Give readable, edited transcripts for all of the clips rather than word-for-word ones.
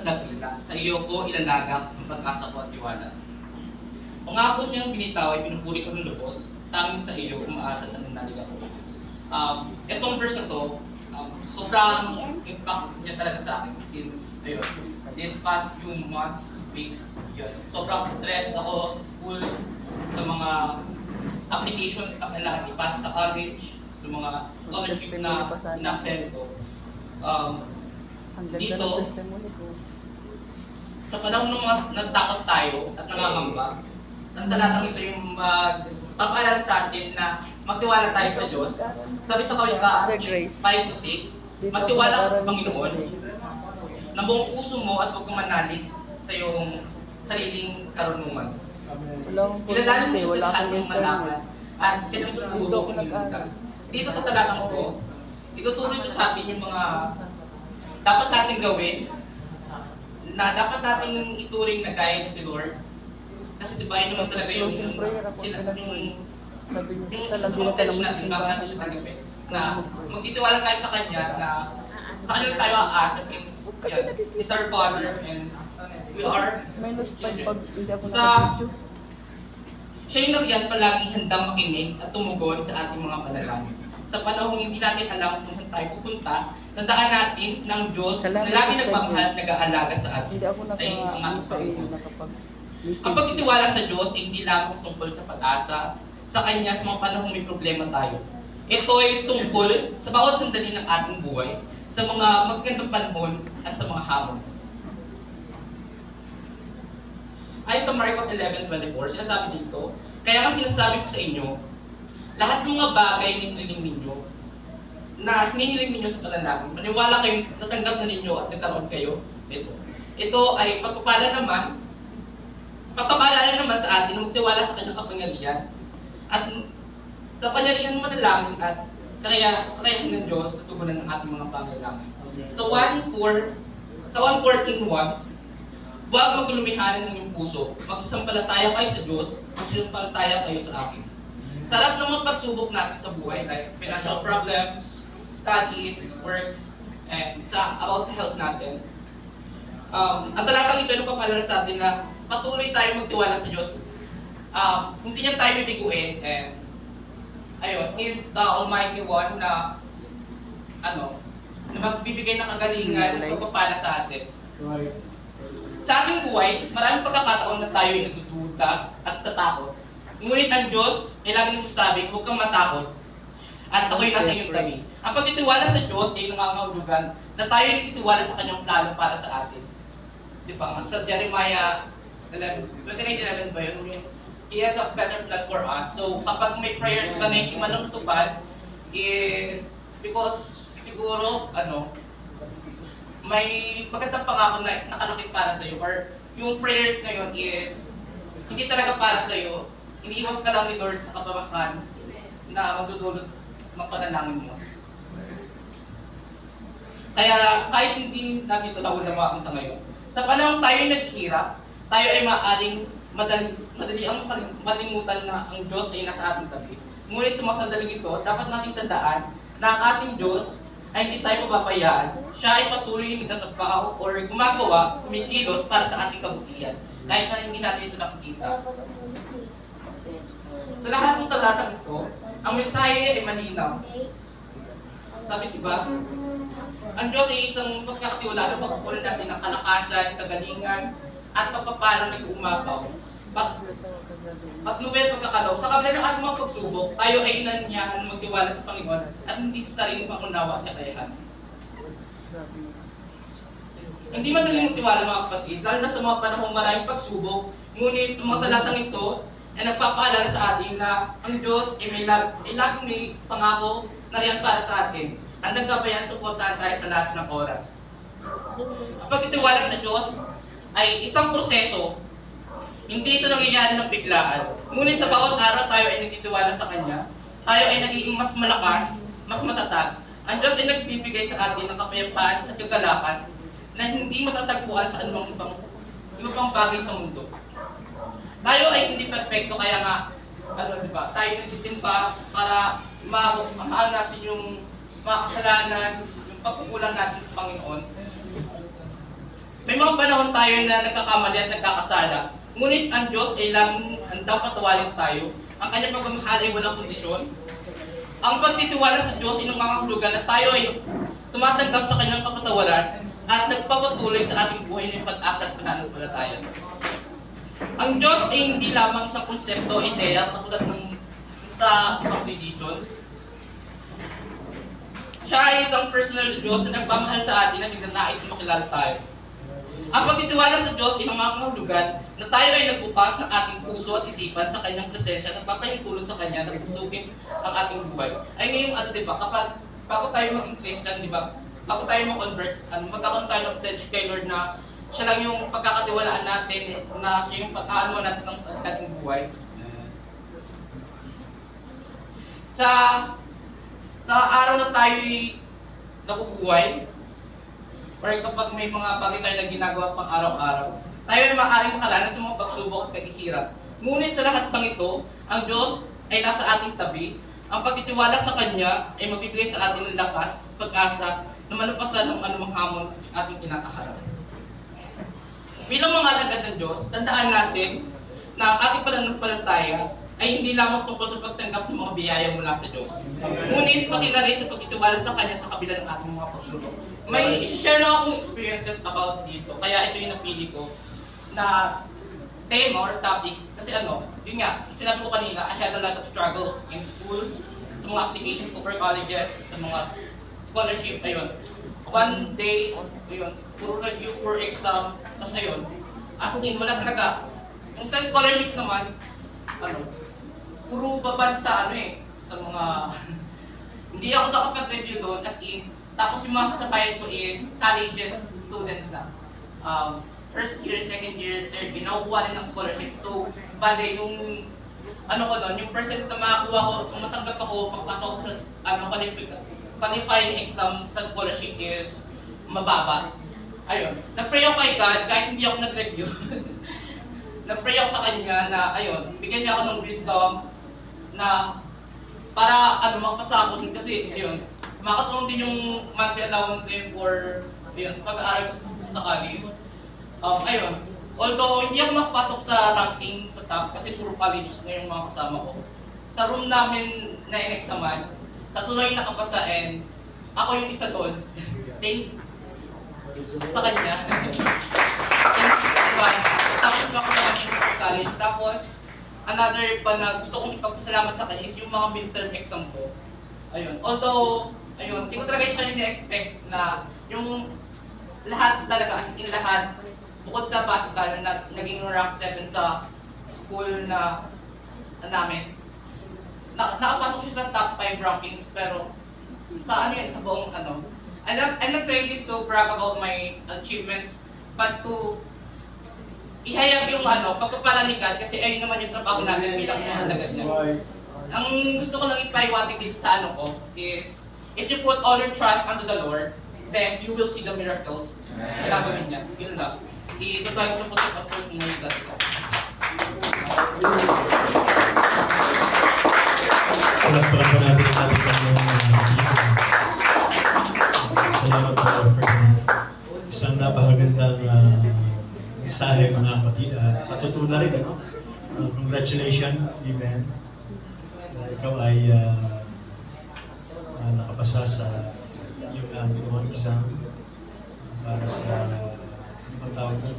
dakila, sa iyo ko ilalagak ang pag-asa ko at tiwala. Pangako niyang binitaw ay pinupuri ko ng lubos, tanging sa iyo umaasa at nananalig ako. Itong verse na to, sobrang impact niya talaga sa akin since, ayun, this past few months, weeks, yun. Sobrang stress ako sa school, sa mga applications na kailangan ipasa sa college, sa mga scholarship na ina-apply ko. Dito, sa panahon ng mga natakot tayo at nangangamba, ang talatang ito yung magpapaalala sa atin na magtiwala tayo sa Diyos. Sabi sa Kawikaan 5-6, magtiwala ka sa Panginoon ng buong puso mo at huwag kang manalig sa iyong sariling karunungan. Kilalanin mo siya sa lahat ng malakad at pinagtuturo kung niligtas. Dito sa talatang ito, ituturo ito sa atin yung mga dapat natin gawin, na dapat nating ituring na guide si Lord. Kasi diba yun naman talaga yung sa mga tension natin, bago natin siya tanggapin. Na magtitiwala tayo sa Kanya, na sa Kanya tayo aasa since yan, He's our Father and we are His children. Siya yung nariyan palagi handang makinig at tumugon sa ating mga panalangin. Sa panahong hindi natin alam kung saan tayo pupunta, tandaan natin ng Diyos na lagi nagmamahal at nag-aalaga sa atin ay ang ating Panginoon. Ang pagtitiwala sa Diyos ay hindi lamang tungkol sa pag-asa sa Kanya sa mga panahong may problema tayo. Ito ay tungkol sa bawat sandali ng ating buhay, sa mga magagandang panahon at sa mga hamon. Ayon sa Marcos 11:24, sinasabi dito, kaya nga sinasabi ko sa inyo, lahat ng mga bagay na hinihiling ninyo, na hinihiling ninyo sa panalangin, maniwala kayo, tatanggap na ninyo at nagkaroon kayo nito. Ito ay pagpapaalala naman sa atin na magtiwala sa kanyang kapangyarihan at sa pangyarihan mo manalangin at kakayahan ng Diyos na tugunan ng ating mga pangailangan. Sa 1:14:1, huwag maglumihanan ng inyong puso, magsasampalataya kayo sa Diyos, magsasampalataya kayo sa akin. Sa harap ng mga pagsubok natin sa buhay, like financial problems, studies, works, and about sa health natin, ang talatang ito ay nagpapaalala sa atin na patuloy tayong magtiwala sa Diyos. Hindi niya tayo bibiguin, and ayun, He is the Almighty One na magbibigay ng kagalingan at pagpapala sa atin. Sa ating buhay, maraming pagkakataon na tayo ay nagdududa at tatakot. Ngunit ang Diyos ay lagi nagsasabi, huwag kang matakot at ako'y nasa iyong tabi. Ang pagtitiwala sa Diyos ay nangangahulugan na tayo ay nagtitiwala sa kanyang plano para sa atin. Di ba nga? Sa Jeremiah 29:11 ba yun? He has a better plan for us. So kapag may prayers ka na hindi man natupad, because siguro, may magandang pangako na nakalakip para sa iyo, or yung prayers na yun is hindi talaga para sa iyo. Iniiwas ka lang ni Lord sa kapabakan na magdudulot ng panalangin mo. Kaya kahit hindi natin ito naunawaan sa ngayon, sa panahon tayo ay naghihirap, tayo ay maaaring madali ang malimutan na ang Diyos ay nasa ating tabi. Ngunit sa mga sandaling ito, dapat nating tandaan na ang ating Diyos ay hindi tayo pababayaan. Siya ay patuloy yung nagtatrabaho or gumagawa, kumikilos para sa ating kabutihan. Kahit na hindi natin ito nakikita. Sa lahat ng talatang ito, ang mensahe ay malinaw. Sabi diba? Ang Diyos ay isang pagkakatiwala na pagkukulan natin ng kalakasan, kagalingan, at pagpapalang nag-uumapaw. Patnubay at pagkakalaw. Sa kabila ng ating mga pagsubok, tayo ay nanyahan magtiwala sa Panginoon at hindi sa sariling pangunawa at kakayahan. Hindi madaling magtiwala mga kapatid, lalo na sa mga panahong maraming pagsubok, ngunit ang mga talatang ito ay nagpapaalala sa atin na ang Diyos ay laging may pangako na riyan para sa atin. Handang gabayan, suportahan tayo sa lahat ng oras. Ang pagtitiwala sa Diyos ay isang proseso. Hindi ito nangyayari ng biglaan. Ngunit sa bawat araw tayo ay nagtitiwala sa Kanya, tayo ay nagiging mas malakas, mas matatag. Ang Diyos ay nagbibigay sa atin ng kapayapaan at kagalakan na hindi matatagpuan sa anumang iba pang bagay sa mundo. Tayo ay hindi perfecto, kaya nga, diba, tayo nagsisimba para maano natin yung mga kasalanan, yung pagkukulang natin sa Panginoon. May mga panahon tayo na nagkakamali at nagkakasala. Ngunit ang Diyos ay laging handang patawarin tayo. Ang kanyang pagmamahal ay walang kondisyon. Ang pagtitiwala sa Diyos ay nangangahulugan na tayo ay tumatanggap sa kanyang kapatawaran at nagpapatuloy sa ating buhay ng pag-asa at pananampalataya. Ang Diyos ay hindi lamang isang konsepto, ideya, katulad ng sa ibang religion. Siya ay isang personal Diyos na nagmamahal sa atin at nagnanais na makilala tayo. Ang pagtitiwala sa Diyos ay nangangahulugan na tayo ay nagbukas ng ating puso at isipan sa kanyang presensya at nagpapahintulot sa kanya na pusukin ang ating buhay. Ay ngayong diba, kapag bago tayo maging Christian, diba, bago tayo mag-convert, magkakaroon tayo ng pledge kay Lord na siya lang yung pagkakatiwalaan natin, na siya yung pag-ano natin ng ating buhay. Sa araw na tayo'y nabubuhay, or kapag may mga bagay tayo na ginagawa pang araw-araw, tayo ay maaaring makaranas ng mga pagsubok at paghihirap. Ngunit sa lahat ng ito, ang Diyos ay nasa ating tabi. Ang pagtitiwala sa Kanya ay magbibigay sa atin ng lakas, pag-asa, na malampasan ng anumang hamon ating kinakaharap. Bilang mga alagad ng Diyos, tandaan natin na ang ating pananampalataya ay hindi lamang tungkol sa pagtanggap ng mga biyaya mula sa Diyos. Ngunit pati na rin sa pagtitiwala sa Kanya sa kabila ng ating mga pagsubok. May i-share lang akong experiences about dito, kaya ito yung napili ko na tema or topic. Kasi yun nga, sinabi ko kanina, I had a lot of struggles in schools, sa mga applications ko for colleges, sa mga scholarship, ayun. One day, ayun, puro review, puro exam, tas ayun, as in, wala talaga. Yung sa scholarship naman, puro babad sa sa mga, hindi ako nakapag-review doon, as in, tapos yung mga kasabayan ko is colleges student na. First year, second year, third year, nakukuha rin ng scholarship. So, bale, yung yung percent na makakuha ko, kung matanggap ako, pagpasok ko sa qualifying exam sa scholarship is mababa. Ayun, nag-pray ako kay God, kahit hindi ako nag-review. Nag-pray ako sa Kanya na, ayun, bigyan niya ako ng wisdom na para makapasa ako din kasi, ayun, makatulong din yung monthly allowance din for, ayun, sa pag-aaral ko sa college. Ayun, although hindi ako nakapasok sa ranking sa top kasi puro college na yung mga kasama ko. Sa room namin na in-examan, tatlo lang yung nakapasa and ako yung isa doon. Thanks sa kanya. Tapos ako sa college. Tapos, another pa na gusto kong ipagpasalamat sa kanya is yung mga midterm exam ko. Ayun, although, ayun, hindi ko talaga siya ini-expect na yung lahat talaga, as in lahat, bukod sa basketball na naging rank 7 sa school na namin, nakapasok siya sa top 5 rankings, pero sa sa buong I'm not saying this to brag about my achievements, but to ihayag yung pagpapala ni God, kasi ayun naman yung trabaho natin bilang mga alagad niya. Ang gusto ko lang ipaiwatig dito sa ko is, if you put all your trust unto the Lord, then you will see the miracles na gagawin niya. Yun lang. Itutuloy ko po sa Pastor Tinoy Gatko. Palagpagan po natin ang ating salamat po for isang napakagandang mensahe mga kapatid. Patutunan rin, congratulations, amen. Ikaw ay nakapasa sa iyong ginawang exam para sa tawag na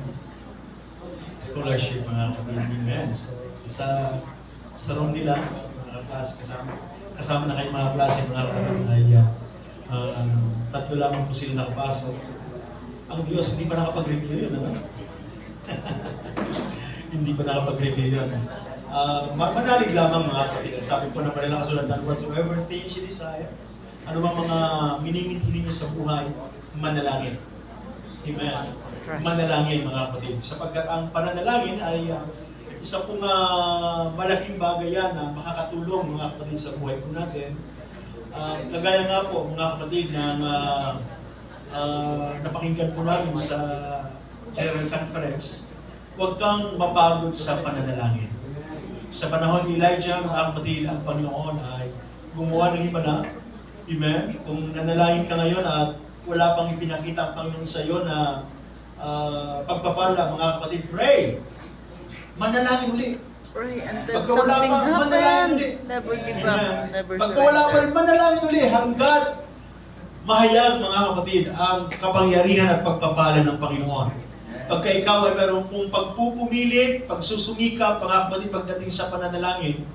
scholarship mga kapatid, amen. So, sa room nila, sa mga klase, kasama na kayo mga klase, mga kapatid ay tatlo lamang po sila nakapasok. Ang Diyos hindi pa nakapag-review yun, hindi pa nakapag-review yun. Manalig lamang mga kapatid. Sabi po ng Marilang Kasulatan, whatsoever things you desire, ano bang mga minimiti ninyo sa buhay, manalangin. Amen. Manalangin mga kapatid. Sapagkat ang pananalangin ay isa pong malaking bagay yan na makakatulong mga kapatid sa buhay po natin. Kagaya nga po mga kapatid na napakinggan po namin sa General Conference, huwag kang mapagod sa pananalangin. Sa panahon ni Elijah, mga kapatid, ang Panginoon ay gumawa ng himala. Amen? Kung nanalangin ka ngayon at wala pang ipinakita ang Panginoon sa iyo na pagpapala, mga kapatid. Pray! Manalangin uli. Pray until Pagka wala something pa, manalangin happen. uli. Never give up. Amen. Never Pagka wala pa rin, surrender. manalangin uli hanggat mahayag, mga kapatid, ang kapangyarihan at pagpapala ng Panginoon. Pagka ikaw ay meron pong pagpupumilit, pagsusumikap, mga kapatid, pagdating sa pananalangin,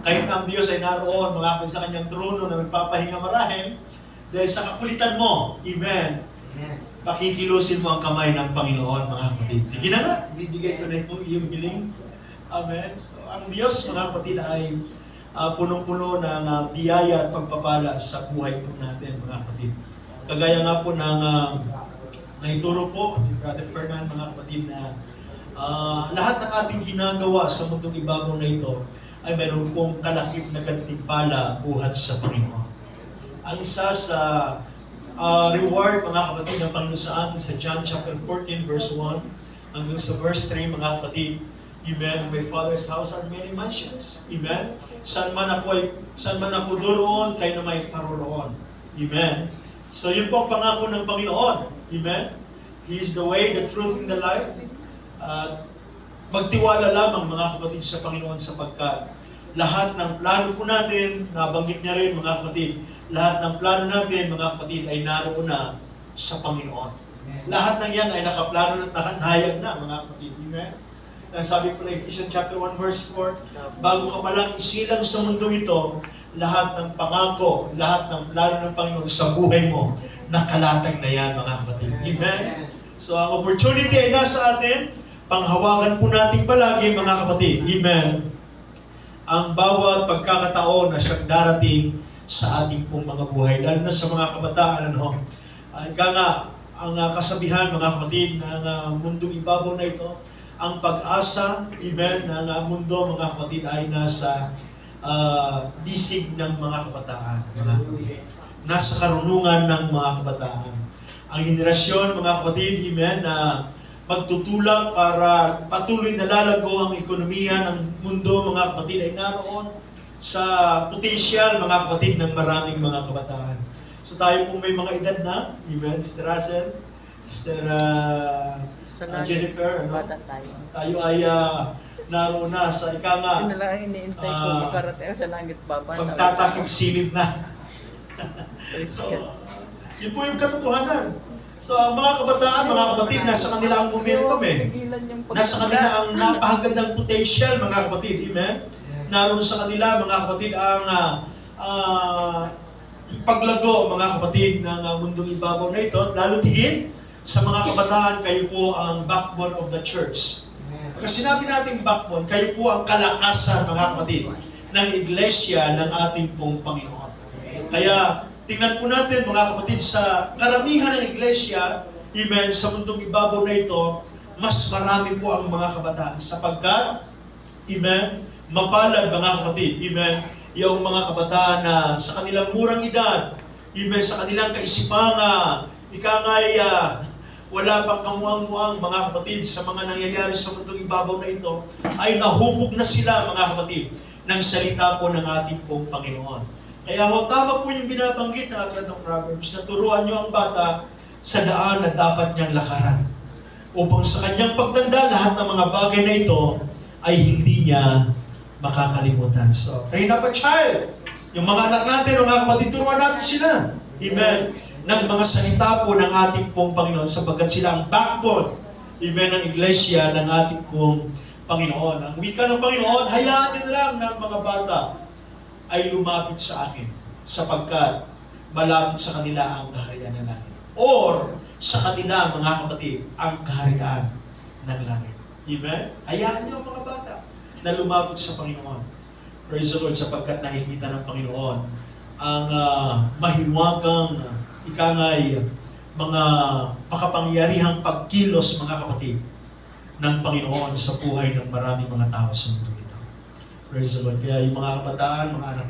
kahit na ang Diyos ay naroon, mga kapatid, sa kanyang trono na nagpapahinga marahil, dahil sa kakulitan mo, amen, pakikilusin mo ang kamay ng Panginoon, mga kapatid. Sige na nga, bibigay ko na yung iyong hiling. Amen. So, ang Diyos, mga kapatid, ay punong-puno ng biyaya at pagpapala sa buhay po natin, mga kapatid. Kagaya nga po ng naituro po ni Brother Fernand, mga kapatid, na lahat ng ating ginagawa sa mundong ibabaw na ito ay mayroon pong kalakip na gantimpala buhat sa Panginoon. Ang isa sa reward, mga kapatid, ng Panginoon sa atin sa John chapter 14, verse 1 hanggang sa verse 3, mga kapatid, amen, my Father's house are many mansions. Amen. Saan man ako doon, kayo na may paroroon. Amen. So yun po ang pangako ng Panginoon. Amen. He is the way, the truth, and the life. Magtiwala lamang, mga kapatid, sa Panginoon sapagkat lahat ng plano po natin, nabanggit niya rin, mga kapatid, lahat ng plano natin, mga kapatid, ay naroon na sa Panginoon. Lahat ng yan ay nakaplano at nakahayag na, mga kapatid. Amen. Ang sabi po na Ephesians chapter 1 verse 4, bago ka palang isilang sa mundo ito, lahat ng pangako, lahat ng plano ng Panginoon sa buhay mo, nakalatag na yan, mga kapatid. Amen? So, ang opportunity ay nasa atin, panghawakan po natin palagi, mga kapatid. Amen? Ang bawat pagkakataon na siyang darating sa ating pong mga buhay, lalo na sa mga kabataan, ano? Ika nga, ang kasabihan, mga kapatid, ng mundong ibabaw na ito, ang pag-asa, amen, ng mundo, mga kapatid, ay nasa bisig ng mga kabataan, mga kapatid. Nasa karunungan ng mga kabataan. Ang henerasyon, mga kapatid, amen, na magtutulak para patuloy na lalago ang ekonomiya ng mundo, mga kapatid, ay naroon sa potensyal, mga kapatid, ng maraming mga kabataan. So tayo po may mga edad na, amen, Sister Russell, Sister Jennifer, ano? Bata tayo. Tayo ay naroon na sa ika nga, Yun na lang ang iniintay ko, makarating sa langit baba. pagtatakip silid na. So, yun po yung katotohanan. So, ang mga kabataan, mga kapatid, nasa kanila ang momentum eh. Nasa kanila ang napakagandang potential, mga kapatid. Amen? Naroon sa kanila, mga kapatid, ang paglago, mga kapatid, ng mundong ibabaw na ito. At lalo tigit, sa mga kabataan, kayo po ang backbone of the church. Kasi sinabi natin backbone, kayo po ang kalakasan, mga kapatid, ng iglesia ng ating pong Panginoon. Kaya, tingnan po natin, mga kapatid, sa karamihan ng iglesia, amen, sa mundong ibabaw na ito, mas marami po ang mga kabataan. Sapagkat, amen, mapalad, mga kapatid, amen, yung mga kabataan na sa kanilang murang edad, amen, sa kanilang kaisipang, ikangay, wala pang kamuang-muang, mga kapatid, sa mga nangyayari sa mundong ibabaw na ito, ay nahubog na sila, mga kapatid, ng salita po ng ating pong Panginoon. Kaya tama po yung binabanggit ng aklat ng Proverbs na turuan nyo ang bata sa daan na dapat niyang lakaran. Upang sa kanyang pagtanda, lahat ng mga bagay na ito ay hindi niya makakalimutan. So, train up a child. Yung mga anak natin, mga kapatid, turuan natin sila. Amen. Ng mga salita po ng ating pong Panginoon sapagkat sila ang backbone, amen, ng iglesia ng ating pong Panginoon. Ang wika ng Panginoon, hayaan nyo na lang ng mga bata ay lumapit sa akin sapagkat malapit sa kanila ang kaharian ng langit. Or sa kanila, mga kapatid, ang kaharian ng langit. Amen? Hayaan nyo ang mga bata na lumapit sa Panginoon. Praise the Lord, sapagkat nakikita ng Panginoon ang mahiwagang ikangay mga makapangyarihang pagkilos, mga kapatid, ng Panginoon sa buhay ng maraming mga tao sa mundo ito. Praise the Lord. Kaya yung mga kabataan, mga anak